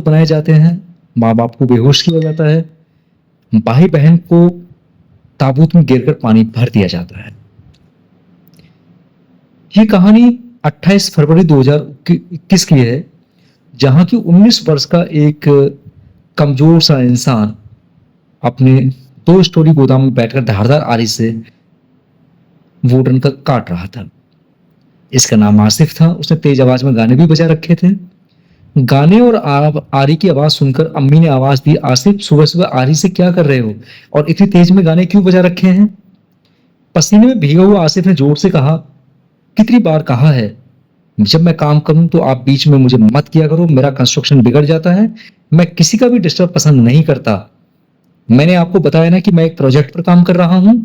बनाए जाते हैं, माँ बाप को बेहोश किया जाता है, भाई बहन को ताबूत में गिरकर पानी भर दिया जाता है। ये कहानी 28 फरवरी 2021 की है, जहां की 19 वर्ष का एक कमजोर सा इंसान अपने 2 स्टोरी गोदाम में बैठकर धारदार आरी से वुडन का काट रहा था। इसका नाम आसिफ था। उसने तेज आवाज में गाने भी बजा रखे थे। गाने और आरी की आवाज सुनकर अम्मी ने आवाज दी, आसिफ सुबह सुबह आरी से क्या कर रहे हो और इतनी तेज में गाने क्यों बजा रखे हैं? पसीने में भीगा हुआ आसिफ ने जोर से कहा, कितनी बार कहा है, जब मैं काम करूं तो आप बीच में मुझे मत किया करो, मेरा कंस्ट्रक्शन बिगड़ जाता है। मैं किसी का भी डिस्टर्ब पसंद नहीं करता। मैंने आपको बताया ना कि मैं एक प्रोजेक्ट पर काम कर रहा हूं।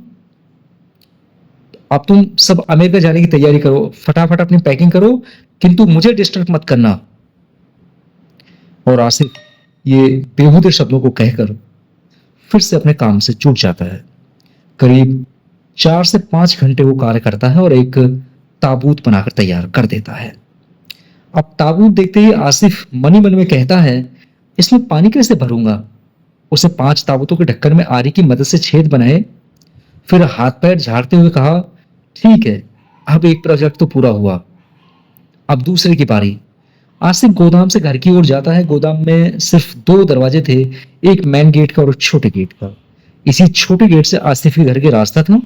अब तुम सब अमेरिका जाने की तैयारी करो, फटाफट अपनी पैकिंग करो, किंतु मुझे डिस्टर्ब मत करना। और आसिफ ये बेहूदे शब्दों को कहकर फिर से अपने काम से जुट जाता है। करीब 4 से 5 घंटे वो कार्य करता है और एक ताबूत बनाकर तैयार कर देता है। अब ताबूत देखते ही आसिफ मन ही मन में कहता है, इसमें पानी कैसे भरूंगा? उसे 5 ताबूतों के ढक्कन में आरी की मदद से छेद बनाए, फिर हाथ पैर झाड़ते हुए कहा, ठीक है, अब एक प्रोजेक्ट तो पूरा हुआ, अब दूसरे की बारी। आसिफ गोदाम से घर की ओर जाता है। गोदाम में सिर्फ 2 दरवाजे थे, एक मेन गेट का और एक छोटे गेट का। इसी छोटे गेट से आसिफ के घर के रास्ता था।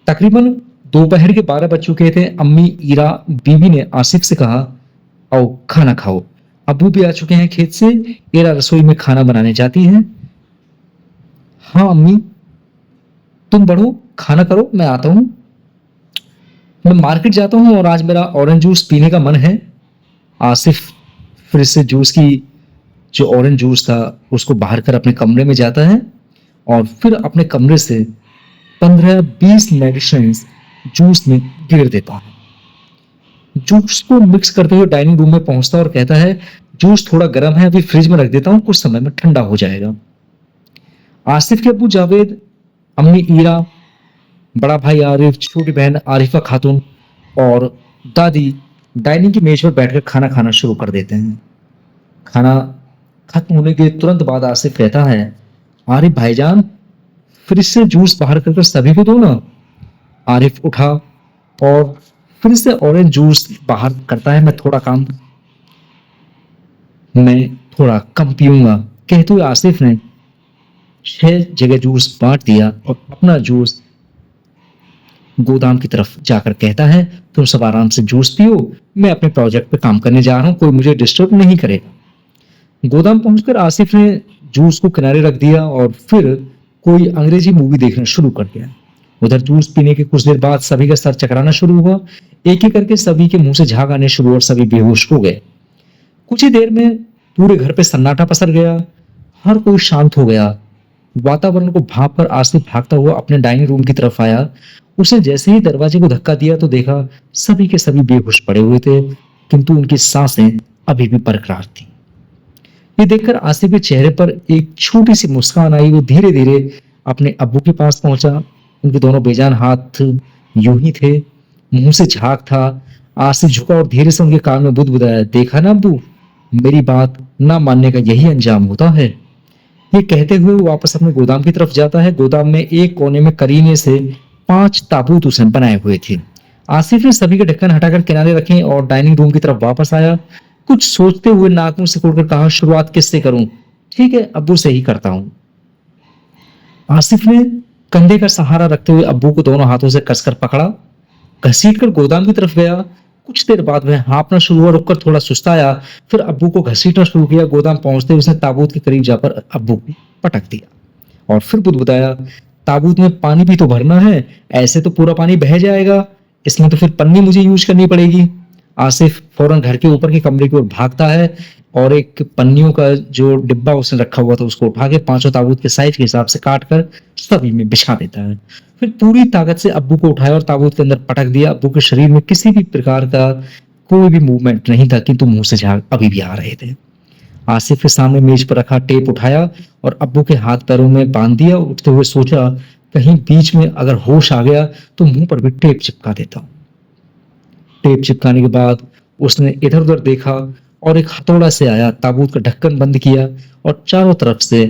तकरीबन दोपहर के 12 बज चुके थे। अम्मी ईरा बीवी ने आसिफ से कहा, आओ खाना खाओ। अब्बू भी आ चुके हैं खेत से। ईरा रसोई में खाना बनाने जाती है। हाँ अम्मी, तुम बढ़ो, खाना करो, मैं आता हूं। मैं मार्केट जाता हूं और आज मेरा ऑरेंज जूस पीने का मन है। आसिफ फ्रिज से जूस की जो ऑरेंज जूस था उसको बाहर कर अपने कमरे में जाता है और फिर अपने कमरे से 15-20 मेडिसिन्स जूस में गिर देता है। जूस को मिक्स करते हुए डाइनिंग रूम में पहुंचता है और कहता है, जूस थोड़ा गर्म है, अभी फ्रिज में रख देता हूं, कुछ समय में ठंडा हो जाएगा। आसिफ के अब्बू जावेद, अम्मी ईरा, बड़ा भाई आरिफ, छोटी बहन आरिफा खातून और दादी डाइनिंग की मेज पर बैठकर खाना खाना शुरू कर देते हैं। खाना खत्म होने के तुरंत बाद आसिफ कहता है, आरिफ भाईजान, फ्रिज से जूस बाहर कर सभी को दो ना। आरिफ उठा और फ्रिज से ऑरेंज जूस बाहर करता है। मैं थोड़ा कम पीऊंगा, कहते हुए आसिफ ने 6 जगह जूस बांट दिया और अपना जूस गोदाम की तरफ जाकर कहता है, तुम सब आराम से जूस पियो, मैं अपने प्रोजेक्ट पे काम करने जा रहा हूं, कोई मुझे डिस्टर्ब नहीं करेगा। गोदाम पहुंचकर आसिफ ने जूस को किनारे रख दिया और फिर कोई अंग्रेजी मूवी देखना शुरू कर दिया। उधर जूस पीने के कुछ देर बाद सभी का सर चकराना शुरू हुआ। एक एक करके सभी के मुंह से झाग आने शुरू और सभी बेहोश हो गए। कुछ ही देर में पूरे घर पे सन्नाटा पसर गया। हर कोई शांत हो गया। वातावरण को भांप कर आसिफ भागता हुआ अपने डाइनिंग रूम की तरफ आया। उसने जैसे ही दरवाजे को धक्का दिया तो देखा सभी के सभी बेहोश पड़े हुए थे, किंतु उनकी सांसें अभी भी बरकरार थी। ये देखकर आसिफ के चेहरे पर एक छोटी सी मुस्कान आई। वो धीरे धीरे अपने अब्बू के पास पहुंचा। उनके दोनों बेजान हाथ यूं ही थे, मुंह से झाग था। आसिफ झुका और धीरे से उनके कान में बुदबुदाया, देखा ना अब्बू, मेरी बात ना मानने का यही अंजाम होता है। ये कहते हुए वो वापस अपने गोदाम की तरफ जाता है। गोदाम में एक कोने में करीने से 5 ताबूत उसने बनाए हुए थे। आसिफ ने सभी के ढक्कन हटाकर किनारे रखे और डाइनिंग रूम की तरफ वापस आया। कुछ सोचते हुए नाक मुंह सिकुड़कर कहा, शुरुआत किससे करूं? ठीक है, अब्बू से ही करता हूं। आसिफ ने कंधे का सहारा रखते हुए अब्बू को दोनों हाथों से कसकर पकड़ा, घसीटकर गोदाम की तरफ गया। कुछ देर बाद वह हाँफना शुरू हुआ, रुककर थोड़ा सुस्ताया, फिर अब्बू को घसीटना शुरू किया। गोदाम पहुंचते उसने ताबूत के करीब जाकर अब्बू को पटक दिया और फिर बुदबुदाया, ताबूत में पानी भी तो भरना है, ऐसे तो पूरा पानी बह जाएगा, इसमें तो फिर पन्नी मुझे यूज करनी पड़ेगी। आसिफ फौरन घर के ऊपर के कमरे की ओर भागता है और एक पन्नियों का जो डिब्बा उसने रखा हुआ था उसको उठा के 5 ताबूत के साइज के हिसाब से काट कर सभी में बिछा देता है। फिर पूरी ताकत से अब्बू को उठाया और ताबूत के अंदर पटक दिया। अब्बू के शरीर में किसी भी प्रकार का कोई भी मूवमेंट नहीं था, किंतु मुंह से झाग अभी भी आ रहे थे। आसिफ के सामने मेज पर रखा टेप उठाया और अब्बू के हाथ पैरों में बांध दिया। उठते हुए सोचा, कहीं बीच में अगर होश आ गया तो मुंह पर भी टेप चिपका देता हूं। टेप चिपकाने के बाद उसने इधर उधर देखा। और एक हथौड़ा से आया, ताबूत का ढक्कन बंद किया और चारों तरफ से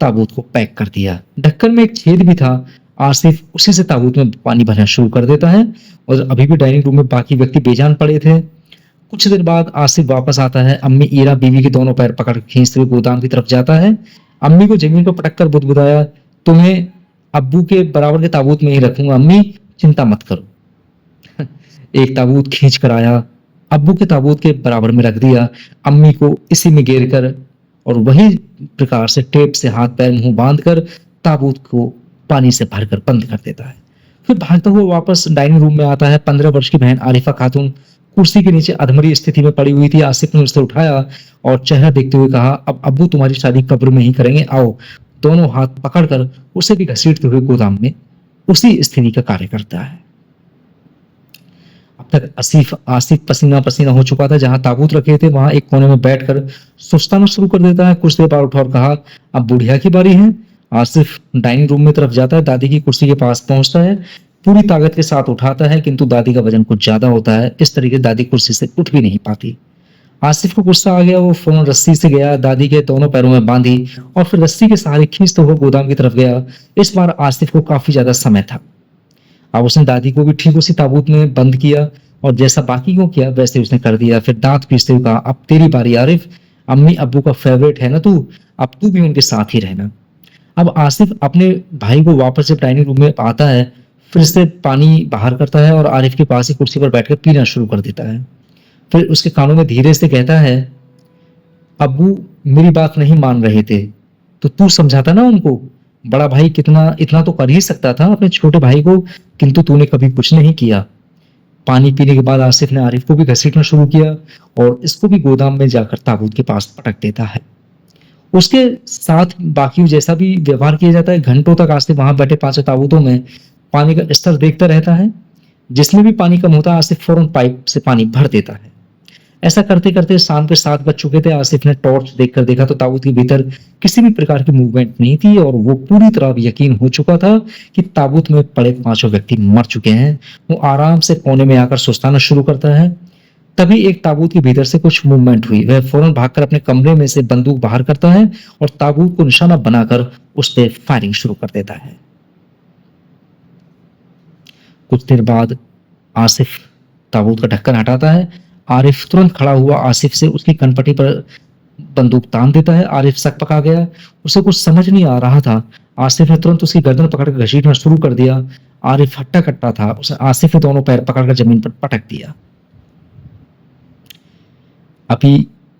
ताबूत को पैक कर दिया। ढक्कन में एक छेद भी था। आसिफ उसी से ताबूत में पानी भरना शुरू कर देता है और अभी भी डाइनिंग रूम में बाकी व्यक्ति बेजान पड़े थे। कुछ देर बाद आसिफ वापस आता है। अम्मी ईरा बीवी के दोनों पैर पकड़ खींचते हुए गोदाम की तरफ जाता है। अम्मी को जमीन पर पटक कर बुदबुदाया, तुम्हें अब्बू के बराबर के ताबूत में ही रखूंगा अम्मी, चिंता मत करो। एक ताबूत खींच कर आया, अब्बू के ताबूत के बराबर में रख दिया। अम्मी को इसी में घेर कर और वही प्रकार से टेप से हाथ पैर मुंह बांध कर ताबूत को पानी से भरकर बंद कर देता है। फिर भागता हुआ वापस डाइनिंग रूम में आता है। 15 वर्ष की बहन आरिफा खातून कुर्सी के नीचे अधमरी स्थिति में पड़ी हुई थी। आसिफ ने उसे उठाया और चेहरा देखते हुए कहा, अब अब्बू तुम्हारी शादी कब्र में ही करेंगे, आओ। दोनों हाथ पकड़कर उसे भी घसीटते हुए गोदाम में उसी स्थिति का कार्य करता है। अब तक आसिफ पसीना पसीना हो चुका था। जहां ताबूत रखे थे वहां एक कोने में बैठकर सुस्ताना शुरू कर देता है। कुछ देर बाद उठा और कहा, अब बुढ़िया की बारी है। आसिफ डाइनिंग रूम में तरफ जाता है, दादी की कुर्सी के पास पहुंचता है, पूरी ताकत के साथ उठाता है, किंतु दादी का वजन कुछ ज्यादा होता है। इस तरीके दादी कुर्सी से उठ भी नहीं पाती। आसिफ को गुस्सा आ गया। वो फौरन रस्सी से गया, दादी के दोनों पैरों में बांधी और फिर रस्सी के सहारे खींचते हुए गोदाम की तरफ गया। इस बार आसिफ को काफी ज्यादा समय था। अब उसने दादी को भी ठीक उसी ताबूत में बंद किया और जैसा बाकी को किया वैसे उसने कर दिया। फिर दांत पीसते हुए कहा, अब तेरी बारी आरिफ, अम्मी अब्बू का फेवरेट है ना तू, अब तू भी उनके साथ ही रहना। अब आसिफ अपने भाई को वापस जब डाइनिंग रूम में आता है, फिर से पानी बाहर करता है और आरिफ के पास ही कुर्सी पर बैठकर पीना शुरू कर देता है। फिर उसके कानों में धीरे से कहता है, अब्बू मेरी बात नहीं मान रहे थे तो तू समझाता ना उनको। बड़ा भाई कितना इतना तो कर ही सकता था अपने छोटे भाई को, किंतु तूने कभी कुछ नहीं किया। पानी पीने के बाद आसिफ ने आरिफ को भी घसीटना शुरू किया और इसको भी गोदाम में जाकर ताबूत के पास पटक देता है। उसके साथ बाकी जैसा भी व्यवहार किया जाता है। घंटों तक आसिफ वहां बैठे 5 ताबूतों में पानी का स्तर देखता रहता है। जिसमें भी पानी कम होता है आसिफ फौरन पाइप से पानी भर देता है। ऐसा करते करते शाम के 7 बज चुके थे। आसिफ ने टॉर्च देखकर देखा तो ताबूत के भीतर किसी भी प्रकार की मूवमेंट नहीं थी और वो पूरी तरह यकीन हो चुका था कि ताबूत में पड़े 5 व्यक्ति मर चुके हैं। वो आराम से कोने में आकर सुस्ताना शुरू करता है। तभी एक ताबूत के भीतर से कुछ मूवमेंट हुई। वह फौरन भागकर अपने कमरे में से बंदूक बाहर करता है और ताबूत को निशाना बनाकर उस पर फायरिंग शुरू कर देता है। कुछ देर बाद आसिफ ताबूत का ढक्कन हटाता है। आरिफ तुरंत खड़ा हुआ आसिफ से उसकी कनपटी पर बंदूक तान देता है। आरिफ सकपका गया, उसे कुछ समझ नहीं आ रहा था। आसिफ ने तुरंत उसकी गर्दन पकड़कर घसीटना शुरू कर दिया। आरिफ हट्टा कट्टा था। उसे आसिफ ने दोनों पैर पकड़कर जमीन पर पटक दिया। अभी